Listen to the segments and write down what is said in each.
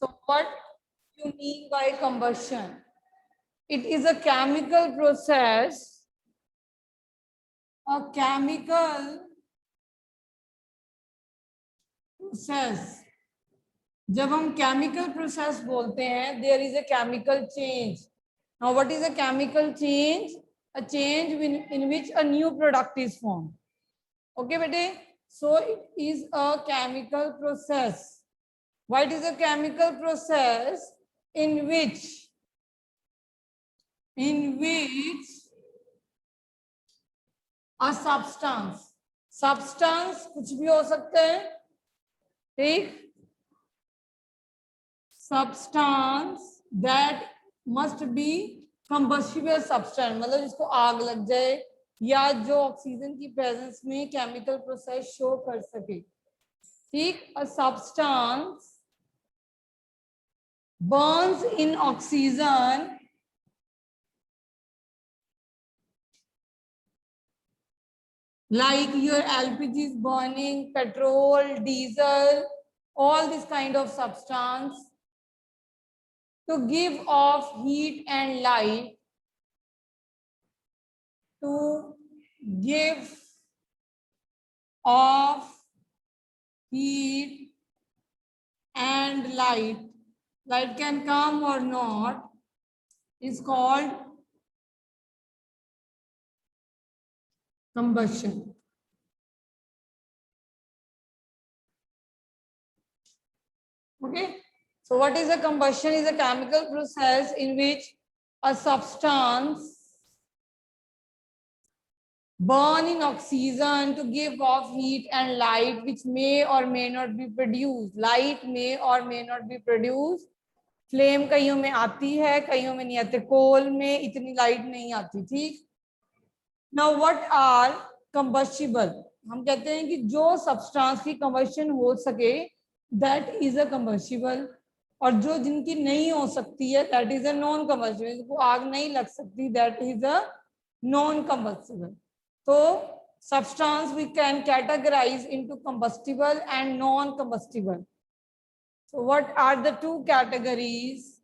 So what you mean by combustion? It is a chemical process, a chemical process. जब हम chemical process बोलते हैं, there is a chemical change. Now, what is a chemical change? A change in which a new product is formed. Okay, bete? So it is a chemical process. What is a chemical process in which a substance कुछ भी हो सकता है, ठीक? Substance that must be combustible substance, मतलब जिसको आग लग जाए या जो ऑक्सीजन की प्रेजेंस में केमिकल प्रोसेस शो कर सके, ठीक? A substance burns in oxygen like your LPG is burning, petrol, diesel, all this kind of substance to give off heat and light, to give off heat and light can come or not, is called combustion. Okay, so what is a combustion? Is a chemical process in which a substance burn in oxygen to give off heat and light, which may or may not be produced. Light may or may not be produced. Flame कईयों में आती है, कईयों में नहीं आती. कोल में इतनी लाइट नहीं आती, ठीक? Now what are combustible? हम कहते हैं कि जो सब्सटेंस की कंबशन हो सके दैट इज अ कंबस्टिबल, और जो जिनकी नहीं हो सकती है that is a non combustible. जिनको आग नहीं लग सकती that is a non combustible. तो substance we can categorize into combustible and non-combustible. So what are the two categories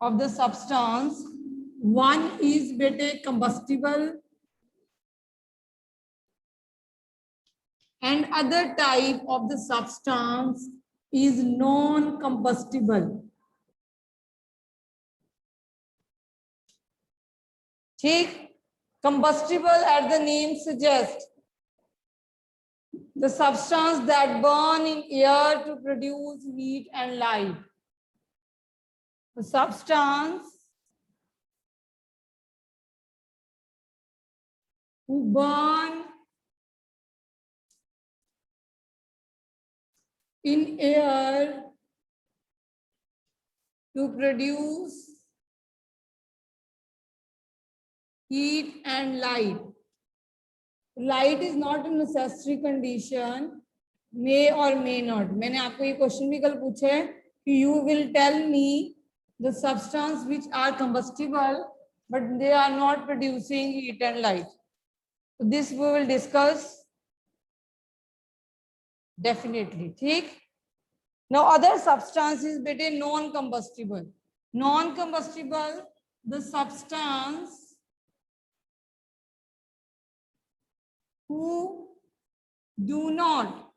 of the substance? One is beta combustible and other type of the substance is non-combustible. ठीक? Combustible, as the name suggests, the substance that burn in air to produce heat and light. The substance who burn in air to produce heat and light. Light is not a necessary condition, may or may not. मैंने आपको ये question भी कल पूछा है कि you will tell me the substance which are combustible but they are not producing heat and light. So this we will discuss definitely. ठीक? Now other substance is beta non-combustible. Non-combustible, the substance who do not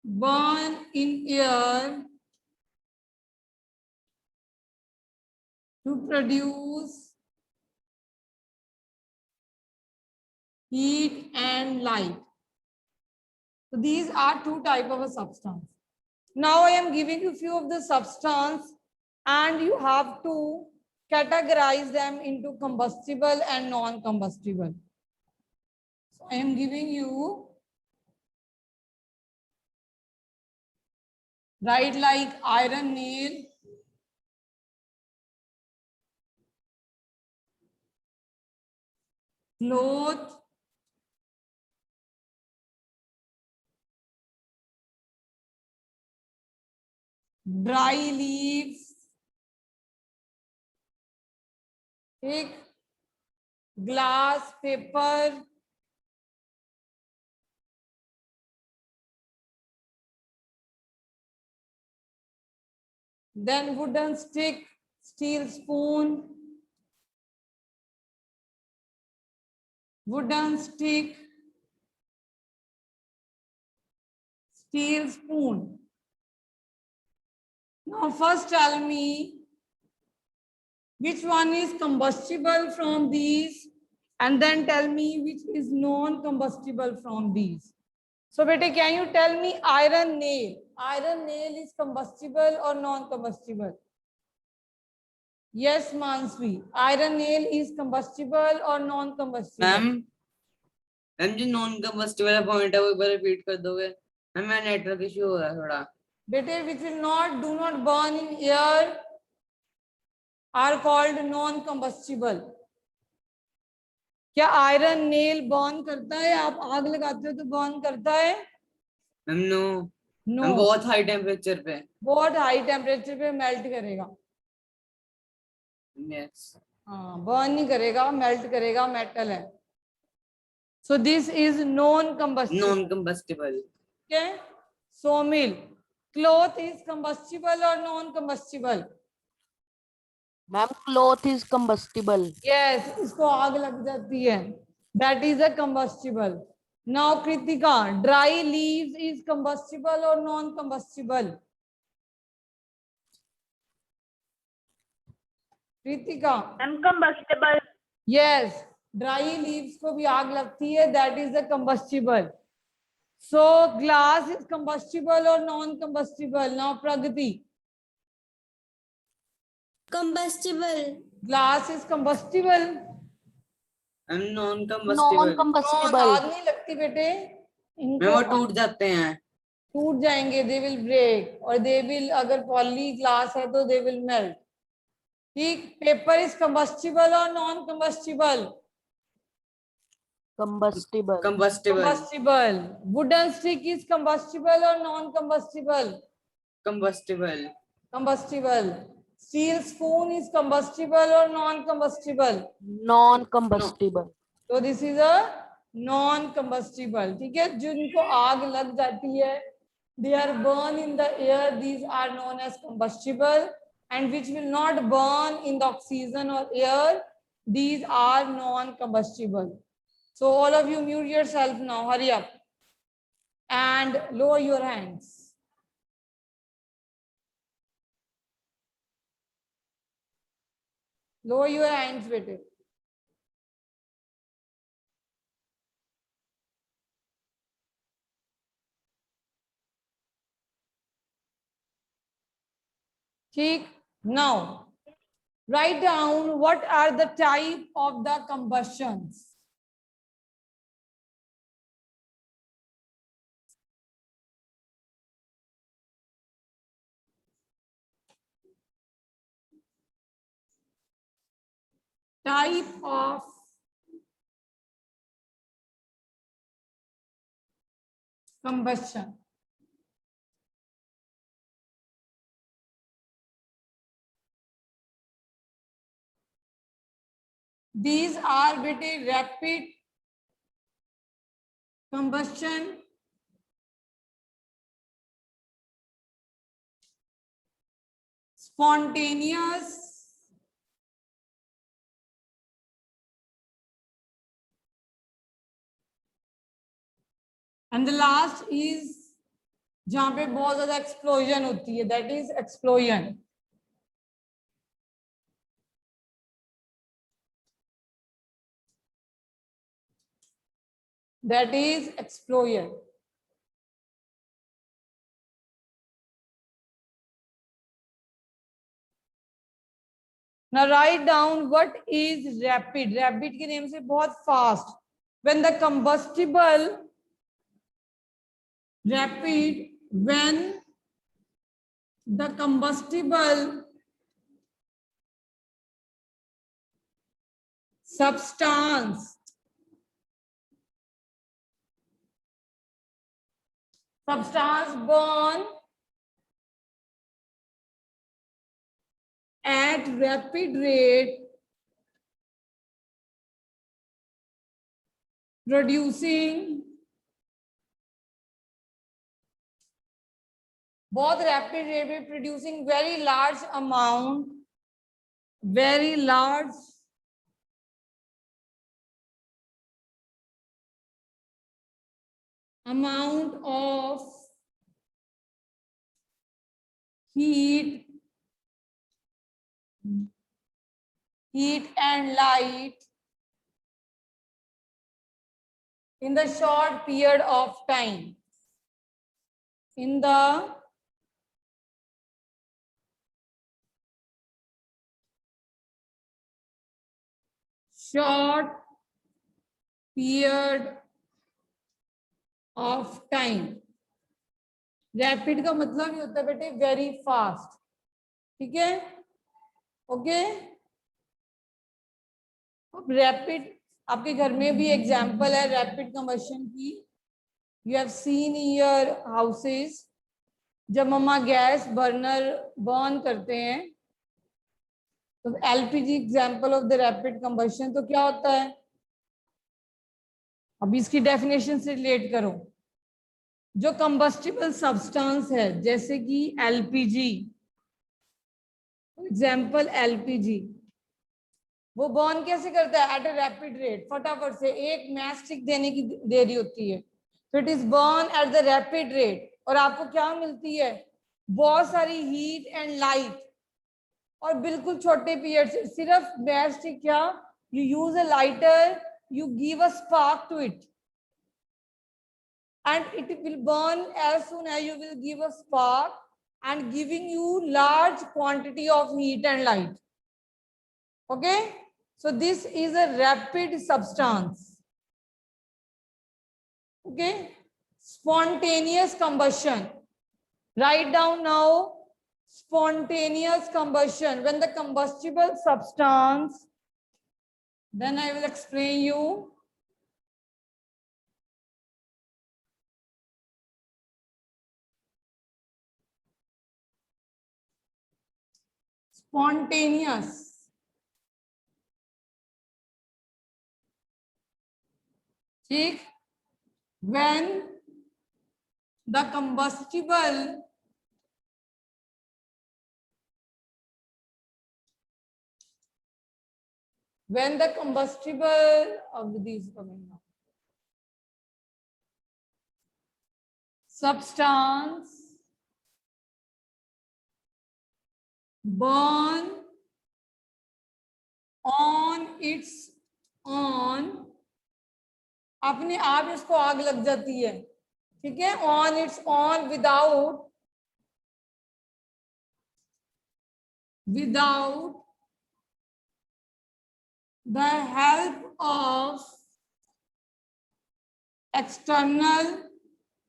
burn in air to produce heat and light. So these are two types of a substance. Now I am giving you few of the substance and you have to categorize them into combustible and non-combustible. So I am giving you, right, like iron nail, cloth, dry leaves, ठीक, glass, paper, then wooden stick, steel spoon, wooden stick, steel spoon. Now first tell me which one is combustible from these, and then tell me which is non-combustible from these. So beta, can you tell me iron nail? Iron nail is combustible or non-combustible? Yes, Mansvi. Iron nail is combustible or non-combustible? Ma'am जो non combustible point है वो एक बार repeat कर दोगे ma'am? मैं network issue हो रहा है थोड़ा। बेटे, which will not do not burn in air are called non-combustible. क्या आयरन नेल बर्न करता है? आप आग लगाते हो तो बर्न करता है? Ma'am no. नो। मैम बहुत हाई टेम्परेचर पे। बहुत हाई टेम्परेचर पे मेल्ट करेगा। यस। हाँ, बर्न नहीं करेगा, मेल्ट करेगा, मेटल है। So this is non combustible. Non combustible. ठीक है। सोमिल, क्लॉथ इज कंबस्टिबल और non combustible? Ma'am cloth is combustible. Yes, इसको आग लग जाती है, that is a combustible. Now Kritika, dry leaves is combustible और non combustible? Kritika? Combustible. Yes, dry leaves को भी आग लगती है, that is a combustible. So glass is combustible और non combustible? Now Pragati. Combustible. Glass is combustible. Non non combustible. Combustible. आग नहीं लगती बेटे मैम इनको, वो टूट जाते हैं। टूट जाएंगे, दे विल ब्रेक, और दे विल, अगर पॉली ग्लास है तो दे विल मेल्ट। ठीक। पेपर इज कंबस्टिबल और non combustible? Combustible. Combustible. Combustible. Wooden stick is combustible और non combustible? Combustible. Combustible. Steel spoon is combustible और नॉन कंबस्टिबल? Non combustible. तो this is a non combustible. ठीक है, जिनको आग लग जाती है, they are burn in the air, these are known as combustible, and which will not burn in the oxygen or air, these are non combustible. So all of you mute yourself now, hurry up and lower your hands. Lower your hands, bete. ठीक। Now write down what are the type of the combustions. Type of combustion. These are very rapid combustion, spontaneous, and the last is जहां पे बहुत ज्यादा explosion होती है, that is explosion. That is explosion. Now write down what is rapid. Rapid के name से बहुत fast. When the combustible, rapid, when the combustible substance burn at rapid rate, producing बहुत रैपिड रेट में producing very large amount of heat and light in the short period of time. In the short period of time. Rapid का मतलब ये होता है बेटे very fast. ठीक है, ओके. अब रैपिड आपके घर में भी एग्जाम्पल है रैपिड कंबशन की. You have seen in your houses, जब मम्मा गैस बर्नर बर्न करते हैं तो LPG example of the rapid combustion. तो क्या होता है, अब इसकी डेफिनेशन से रिलेट करो. जो कंबस्टिबल सब्सटेंस है जैसे कि एलपीजी, एग्जाम्पल एलपीजी, वो बर्न कैसे करता है? एट ए रैपिड रेट, फटाफट से. एक मैच स्टिक देने की देरी होती है, तो it is burn at the rapid rate. और आपको क्या मिलती है? बहुत सारी हीट एंड लाइट, और बिल्कुल छोटे पीरियड से. सिर्फ मैच स्टिक, क्या you use a lighter, you give a spark to it and it will burn as soon as you will give a spark and giving you large quantity of heat and light. Okay, so this is a rapid substance. Okay, spontaneous combustion. Write down now spontaneous combustion, when the combustible substance, then I will explain you. Spontaneous. ठीक, when the combustible of these coming now, substance burn on its own, अपने आप इसको आग लग जाती है. ठीक है, on its own, without the help of external,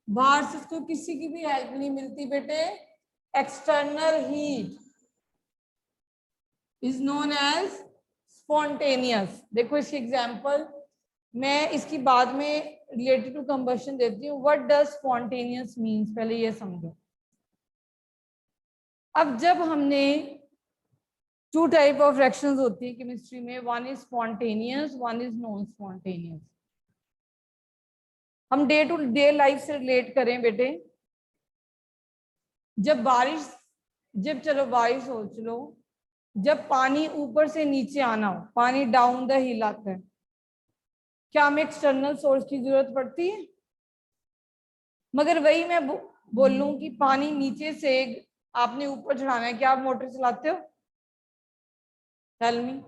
बाहर से इसको किसी की भी हेल्प नहीं मिलती बेटे. External heat is known as spontaneous. देखो इसकी एग्जांपल मैं इसकी बाद में रिलेटेड टू कंबशन देती हूँ. व्हाट डज स्पॉन्टेनियस मीन्स, पहले ये समझो. अब जब हमने टू टाइप ऑफ रिएक्शंस होती है केमिस्ट्री में, one is spontaneous, one is non spontaneous. हम डे टू डे लाइफ से रिलेट करें बेटे. जब चलो बारिश हो, चलो जब पानी ऊपर से नीचे आना हो, पानी डाउन द हिल आता है, क्या हमें एक्सटर्नल सोर्स की जरूरत पड़ती है? मगर वही मैं बोलूं कि पानी नीचे से आपने ऊपर चढ़ाना है, क्या आप मोटर चलाते हो? Tell me.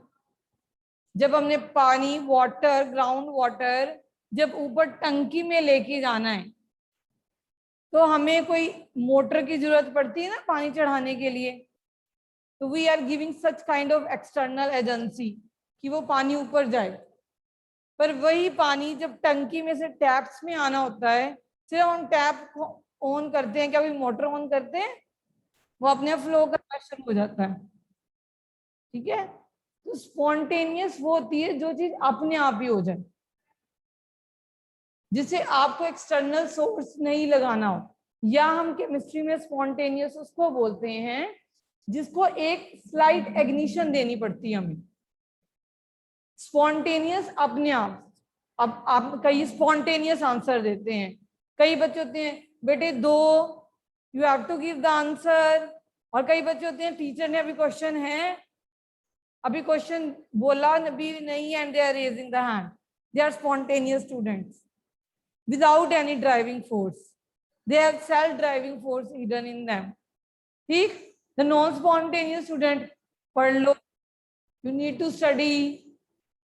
जब हमने पानी, वाटर, ग्राउंड वाटर जब ऊपर टंकी में लेके जाना है, तो हमें कोई मोटर की जरूरत पड़ती है ना पानी चढ़ाने के लिए. तो we are giving such kind of external agency कि वो पानी ऊपर जाए. पर वही पानी जब टंकी में से टैप्स में आना होता है, सिर्फ हम टैप ऑन करते हैं, क्या कोई मोटर ऑन करते हैं? वो अपने फ्लो करना शुरू हो जाता है. ठीक है, तो स्पॉन्टेनियस वो होती है जो चीज अपने आप ही हो जाए, जिसे आपको एक्सटर्नल सोर्स नहीं लगाना हो. या हम केमिस्ट्री में स्पॉन्टेनियस उसको बोलते हैं जिसको एक स्लाइट इग्निशन देनी पड़ती है हमें. स्पॉन्टेनियस अपने आप. अब आप कई स्पॉन्टेनियस आंसर देते हैं. कई बच्चे होते हैं बेटे 2 you have to give the answer. और कई बच्चे होते हैं टीचर ने अभी क्वेश्चन है, अभी क्वेश्चन बोला भी नहीं and they are raising the hand, they are spontaneous students without any driving force, they have self driving force hidden in them. ठीक, द नॉन स्पॉन्टेनियस स्टूडेंट पढ़ लो, यू नीड टू स्टडी,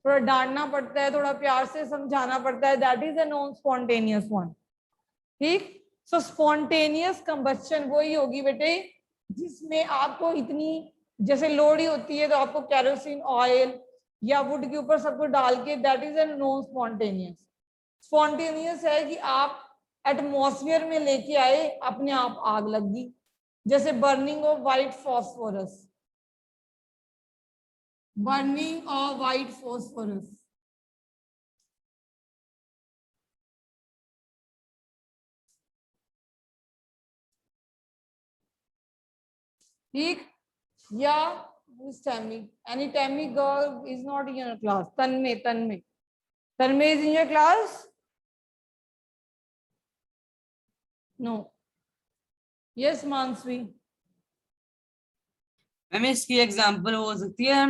थोड़ा डांटना पड़ता है, थोड़ा प्यार से समझाना पड़ता है, that is a non spontaneous one. ठीक, सो स्पॉन्टेनियस कंबस्शन वही होगी बेटे जिसमें आपको इतनी, जैसे लोहड़ी होती है तो आपको कैरोसिन ऑयल या वुड के ऊपर सब कुछ डाल के, that is a non spontaneous. Spontaneous है कि आप एटमॉस्फेयर में लेके आए, अपने आप आग लग गई, जैसे burning of white phosphorus, burning of white phosphorus. ठीक, या any Tammy girl is not in your class? Tanmay is in your class? No. Yes, Mansvi. Ma'am इसकी एग्जांपल हो सकती है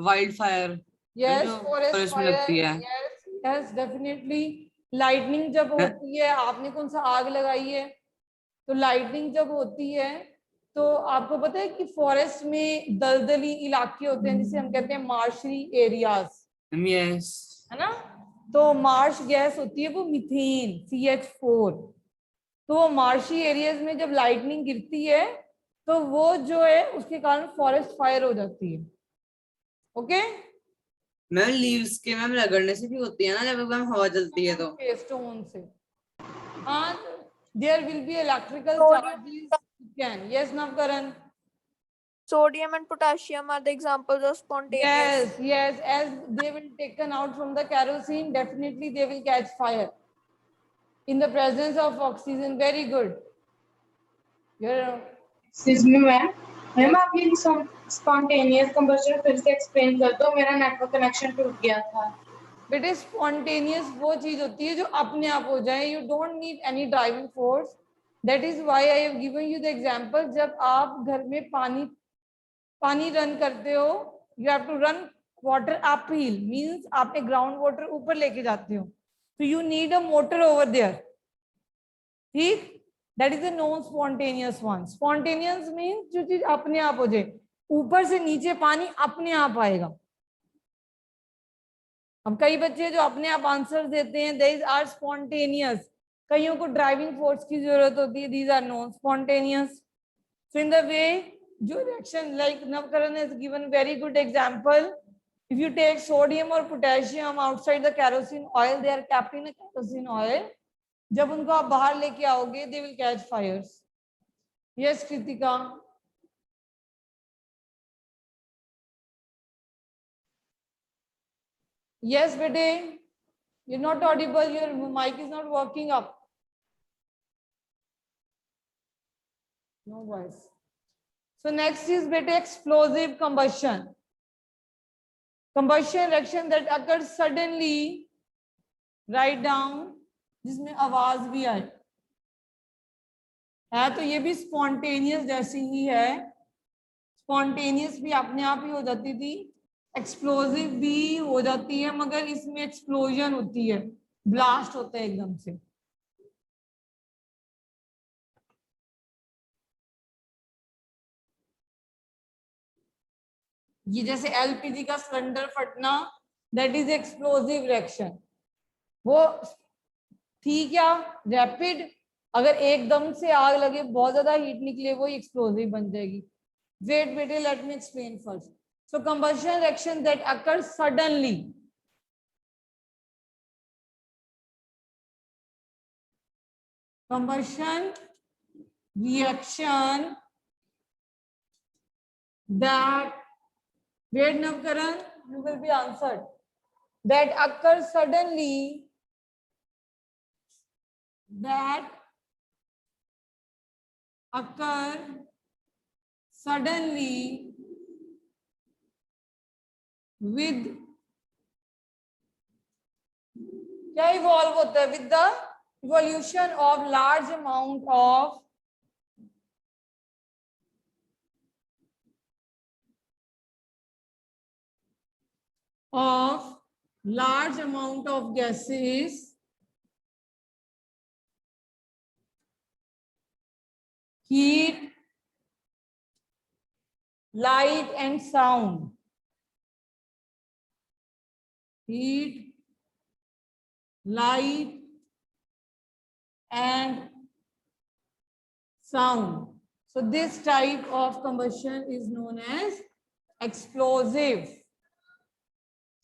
वाइल्ड फायर, Yes, जो forest forest में fire. लगती है। Yes, definitely. Lightning जब होती है, आपने कौन सा आग लगाई है, तो लाइटनिंग जब होती है तो आपको पता है कि फॉरेस्ट में दलदली इलाके होते हैं जिसे हम कहते हैं मार्शरी एरियाज, यस, है ना। तो मार्श गैस होती है वो मीथेन CH4, तो वो मार्शी एरियाज में जब लाइटनिंग गिरती है तो वो जो है उसके कारण फॉरेस्ट फायर हो जाती है। ओके, मैम लीव्स के मैम रगड़ने से भी होती है ना, जब मैम हवा चलती है तो। स्टोन से, हाँ, there will be electrical charges can. Yes Navkaran. Sodium and potassium are the examples of spontaneous. Yes, as they will taken out from the kerosene, definitely they will catch fire in the presence of oxygen. Very good. You're, excuse me ma'am, ma'am आप ये spontaneous combustion फिर से explain कर दो, मेरा network connection टूट गया था। बेटे स्पॉन्टेनियस वो चीज होती है जो अपने आप हो जाए, you don't need any driving force. That is why I have given you the example. जब आप घर में पानी रन करते हो, you have to run water uphill, means आपने ग्राउंड वाटर ऊपर लेके जाते हो, तो you need a motor over there. ठीक, that is a non spontaneous one. Spontaneous means जो चीज अपने आप हो जाए, ऊपर से नीचे पानी अपने आप आएगा। अब कई बच्चे जो अपने आप आंसर देते हैं, दीज आर स्पॉन्टेनियस। कईयों को ड्राइविंग फोर्स की जरूरत होती है, these are non spontaneous. So in the way जो reaction, like Navkaran has given very good example. If you take sodium or potassium outside the kerosene oil, they are kept in a kerosene oil. जब उनको आप बाहर लेके आओगे, they will catch fires. Yes, Kritika. Yes, bete. You're not audible. Your mic is not working up. No voice. So next is beta explosive combustion. Combustion reaction that occurs suddenly. Write down, जिसमें आवाज भी आए, है तो ये भी spontaneous जैसी ही है। स्पॉन्टेनियस भी अपने आप ही हो जाती थी, एक्सप्लोजिव भी हो जाती है, मगर इसमें एक्सप्लोजन होती है, ब्लास्ट होता है एकदम से। ये जैसे LPG का सिलेंडर फटना, दैट इज एक्सप्लोजिव रिएक्शन। वो थी क्या, रैपिड। अगर एकदम से आग लगे, बहुत ज्यादा हीट निकले, वो एक्सप्लोजिव बन जाएगी। वेट बेटे, let me explain first. So combustion reaction that occur suddenly, combustion reaction that, wait Navkaran, you will be answered, that occurs suddenly, that occur suddenly with, क्या इवॉल्व होता है, with the evolution of large amount of of large amount of gases heat, light and sound. Heat, light and sound. So this type of combustion is known as explosive.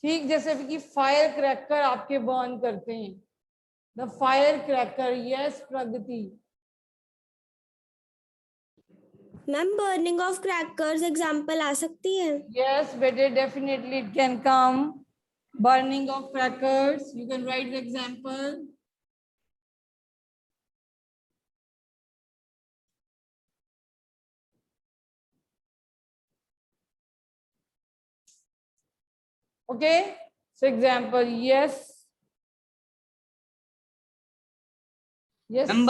ठीक, जैसे कि fire cracker आपके burn करते हैं, the fire cracker. Yes Pragati. Ma'am burning of crackers example आ सकती है? Yes, better, definitely it can come. Burning of crackers, you can write the example. Okay, so example, yes. Yes. Ma'am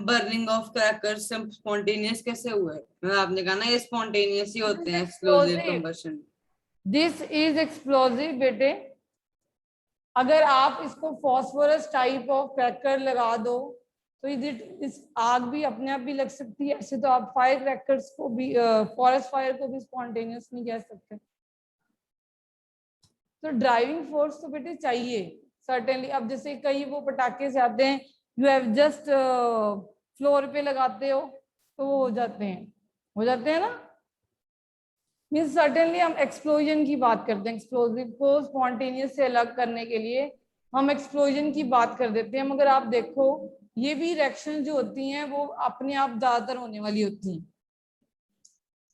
burning of crackers spontaneous कैसे हुए? Ma'am आपने कहा ना ये spontaneous ही होते हैं, explosive combustion. This is explosive बेटे. अगर आप इसको फॉस्फोरस टाइप ऑफ क्रैकर लगा दो तो इस आग भी अपने आप भी लग सकती है. ऐसे तो आप फायर क्रैकर्स को भी, फॉरेस्ट फायर को भी स्पॉन्टेनियस नहीं कह सकते. तो ड्राइविंग फोर्स तो बेटे चाहिए सर्टेनली. अब जैसे कई वो पटाखे से आते हैं, यू हैव जस्ट फ्लोर पे लगाते हो तो वो हो जाते हैं ना. मीन्स सर्टेनली हम एक्सप्लोजन की बात करते हैं. एक्सप्लोजिव को स्पॉन्टेनियस से अलग करने के लिए हम एक्सप्लोजन की बात कर देते हैं. मगर आप देखो ये भी रिएक्शन जो होती हैं वो अपने आप ज्यादातर होने वाली होती हैं.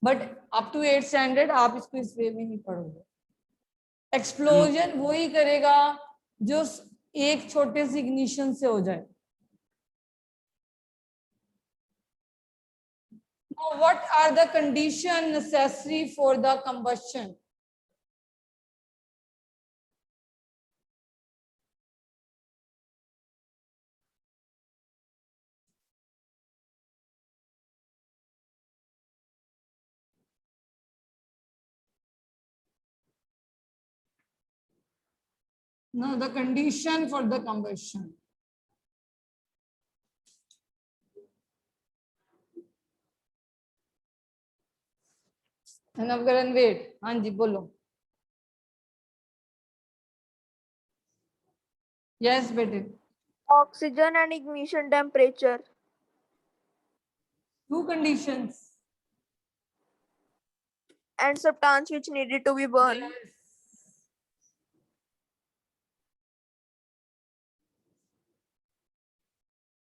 But up to 8th standard आप इसको इस वे में ही पढ़ोगे. एक्सप्लोजन वही करेगा जो एक छोटे से इग्निशन से हो जाए. Now, what are the conditions necessary for the combustion? No, the condition for the combustion. Navkaran wait. हाँ जी बोलो. यस बेटे. Oxygen and ignition temperature. Two conditions. And substance which needed to be burned. Yes.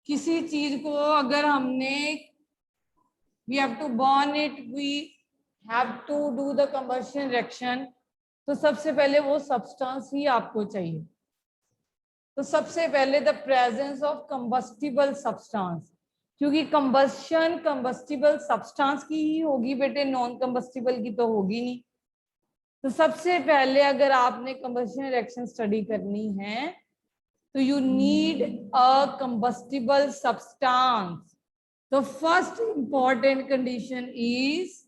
किसी चीज को अगर हमने we have to burn it, we have to do the combustion reaction, तो सबसे पहले वो सब्सटेंस ही आपको चाहिए. तो सबसे पहले the presence of combustible substance, क्योंकि कंबस्शन कंबस्टिबल सब्सटेंस की ही होगी बेटे, नॉन कंबस्टिबल की तो होगी नहीं. तो सबसे पहले अगर आपने कंबस्शन रिएक्शन स्टडी करनी है तो you need a combustible substance. The first important condition is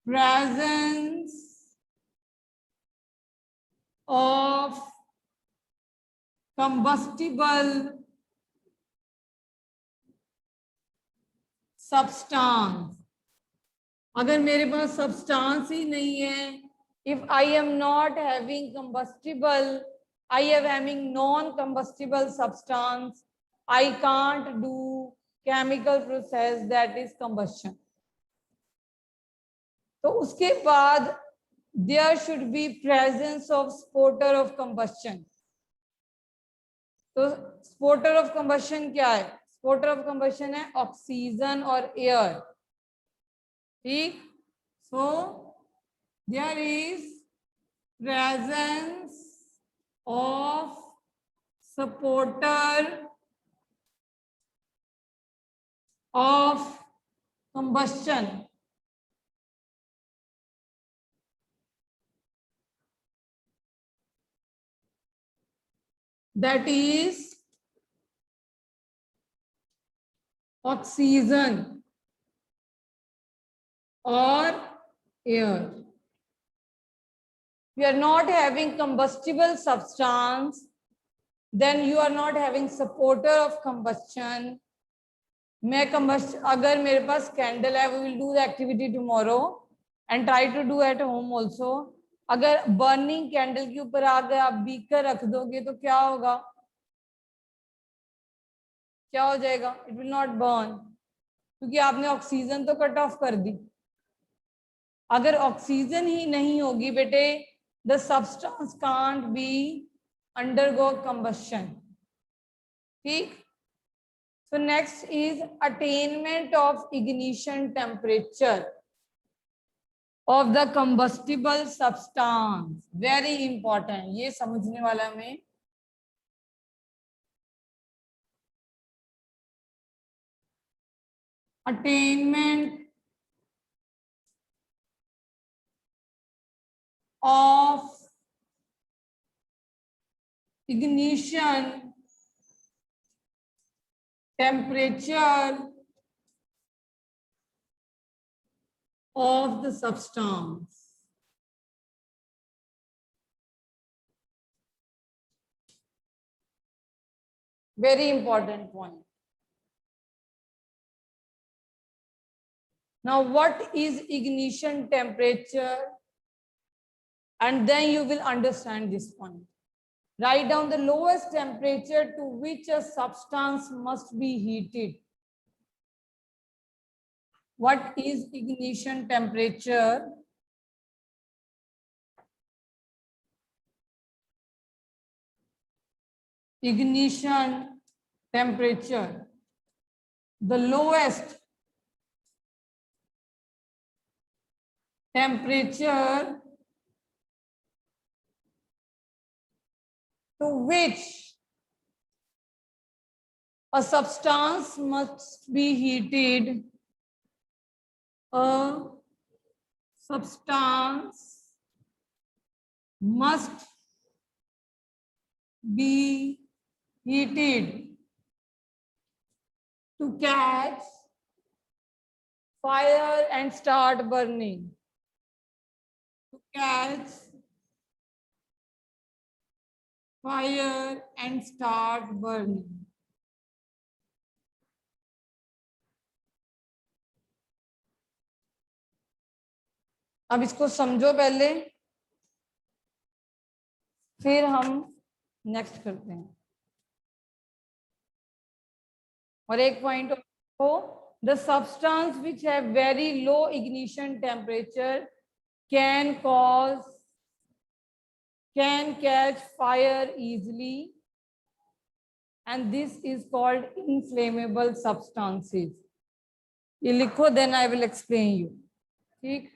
presence of combustible substance. अगर मेरे पास substance ही नहीं है, if I am not having combustible, I am having non-combustible substance, I can't do chemical process that is combustion. तो उसके बाद there should be presence of spotter of combustion. तो spotter of combustion क्या है? Spotter of combustion है oxygen और air. ठीक. So there is presence of supporter of combustion. That is oxygen or air. we are not having combustible substance, then you are not having supporter of combustion. मैं combust अगर मेरे पास candle है, we will do the activity tomorrow and try to do at home also. अगर burning candle के ऊपर आकर आप beaker रख दोगे तो क्या होगा? क्या हो जाएगा? It will not burn, क्योंकि आपने ऑक्सीजन तो कट ऑफ कर दी. अगर ऑक्सीजन ही नहीं होगी बेटे, the substance can't be undergo combustion. ठीक? So next is attainment of ignition temperature of the combustible substance. Very important. ये समझने वाला में attainment of ignition temperature of the substance. Very important point. Now, what is ignition temperature? And then you will understand this point. Write down the lowest temperature to which a substance must be heated. What is ignition temperature? Ignition temperature. The lowest temperature to which a substance must be heated. A substance must be heated to catch fire and start burning. To catch fire and start burning. अब इसको समझो पहले, फिर हम next करते हैं. और एक पॉइंट हो, the substance which have very low ignition temperature can catch fire easily, and this is called inflammable substances. ये लिखो, then I will explain you. ठीक?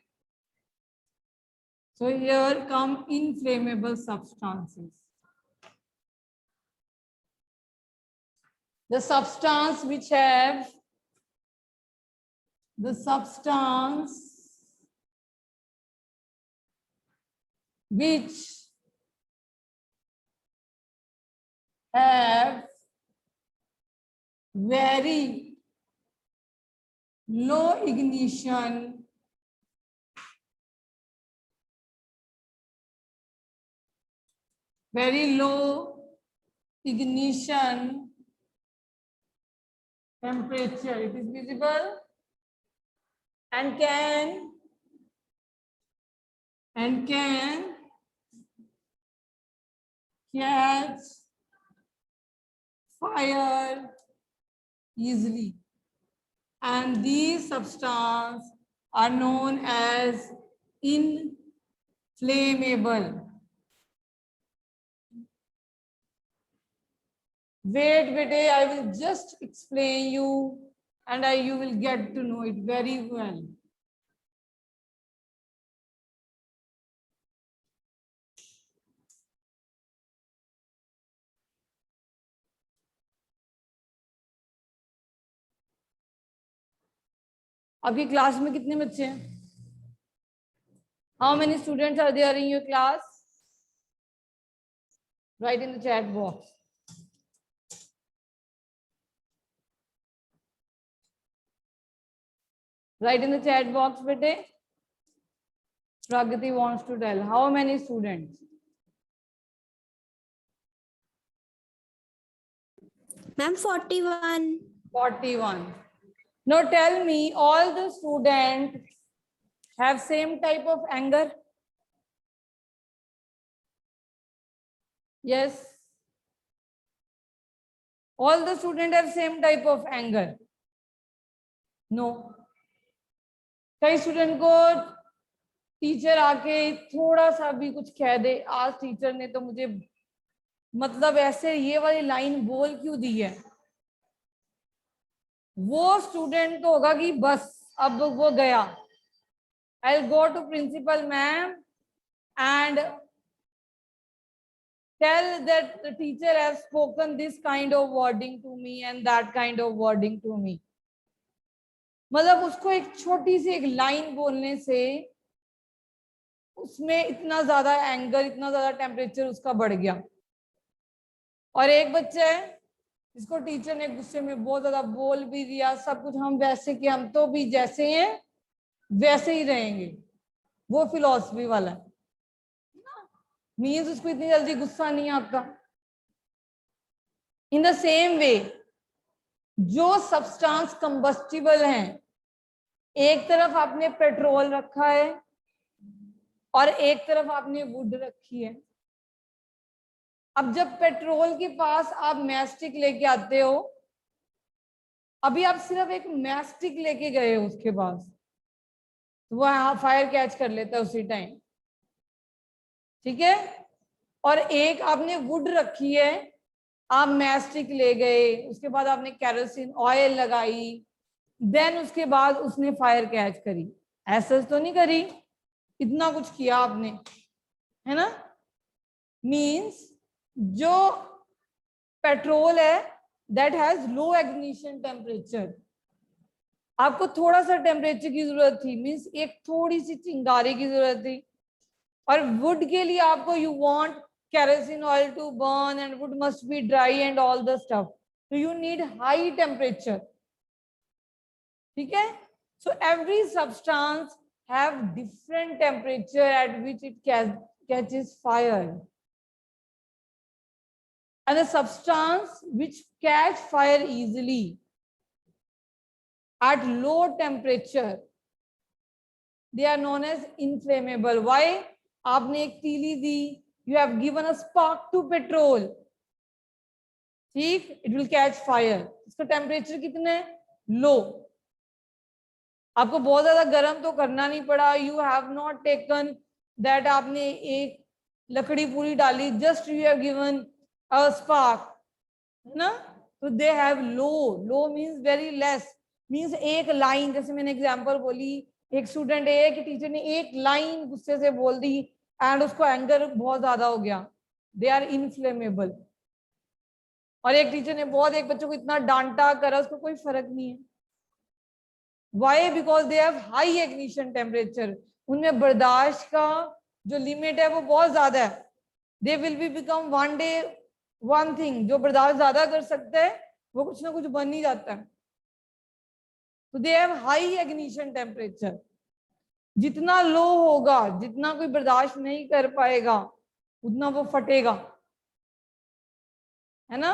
So here come inflammable substances. The substance which have very low ignition temperature, it is visible, and can catch fire easily, and these substances are known as inflammable. Wait, bete, I will just explain you, and you will get to know it very well. आपकी class में कितने बच्चे हैं? How many students are there in your class? Write in the chat box. Write in the chat box, bete. Pragati wants to tell. How many students? Ma'am, 41. 41. Now tell me, all the students have same type of anger? Yes. All the students have same type of anger? No. कई student को teacher आके थोड़ा सा भी कुछ कह दे, आज teacher ने तो मुझे मतलब ऐसे ये वाली लाइन बोल क्यों दी है, वो स्टूडेंट तो होगा कि बस अब वो गया, I'll go to principal ma'am and tell that the teacher has spoken this kind of wording to me and that kind of wording to me. मतलब उसको एक छोटी सी एक लाइन बोलने से उसमें इतना ज्यादा एंगर, इतना ज्यादा टेम्परेचर उसका बढ़ गया। और एक बच्चा है जिसको टीचर ने गुस्से में बहुत ज्यादा बोल भी दिया, सब कुछ, हम वैसे कि हम तो भी जैसे हैं वैसे ही रहेंगे, वो फिलॉसफी वाला है, मीन्स उसको इतनी जल्दी गुस्सा नहीं आता। इन द सेम वे जो सब्सटेंस कंबस्टिबल हैं, एक तरफ आपने पेट्रोल रखा है और एक तरफ आपने वुड रखी है। अब जब पेट्रोल के पास आप मैस्टिक लेके आते हो, अभी आप सिर्फ एक मैस्टिक लेके गए हो उसके पास, तो वो फायर कैच कर लेता है उसी टाइम, ठीक है। और एक आपने वुड रखी है, आप मैस्टिक ले गए, उसके बाद आपने केरोसिन ऑयल लगाई, देन उसके बाद उसने फायर कैच करी, ऐसा तो नहीं करी, इतना कुछ किया आपने, है ना। मीन्स जो पेट्रोल है that has low ignition temperature, आपको थोड़ा सा टेम्परेचर की जरूरत थी, मीन्स एक थोड़ी सी चिंगारी की जरूरत थी। और वुड के लिए आपको you want kerosene oil to burn and wood must be dry and all the stuff, so you need high temperature, ठीक है। So every substance have different temperature at which it catches fire, and the substance which catch fire easily at low temperature, they are known as inflammable. Why? आपने एक तीली दी, you have given a spark to petrol, ठीक, it will catch fire, इसका temperature कितना है, लो। आपको बहुत ज्यादा गर्म तो करना नहीं पड़ा, you have not taken that, आपने एक लकड़ी पूरी डाली, just you have given a spark, है ना। तो they have low means very less, means एक लाइन, जैसे मैंने एग्जांपल बोली, एक स्टूडेंट है कि टीचर ने एक लाइन गुस्से से बोल दी एंड उसको एंगर बहुत ज्यादा हो गया, दे आर इनफ्लेमेबल। और एक टीचर ने बहुत एक बच्चों को इतना डांटा करा, उसको कोई फर्क नहीं है। Why? Because they have high ignition temperature, उनमें बर्दाश्त का जो लिमिट है वो बहुत ज्यादा है। They will be become one day one thing, जो बर्दाश्त ज्यादा कर सकता है वो कुछ ना कुछ बन ही जाता है। तो दे हैव हाई इग्निशन टेम्परेचर, जितना लो होगा, जितना कोई बर्दाश्त नहीं कर पाएगा, उतना वो फटेगा, है ना।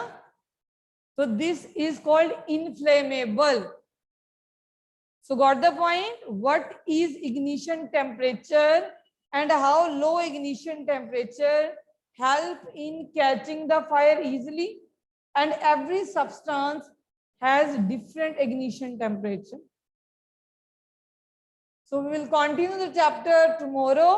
तो this is called inflammable. So got the point, what is ignition temperature and how low ignition temperature help in catching the fire easily, and every substance has different ignition temperature. So we will continue the chapter tomorrow.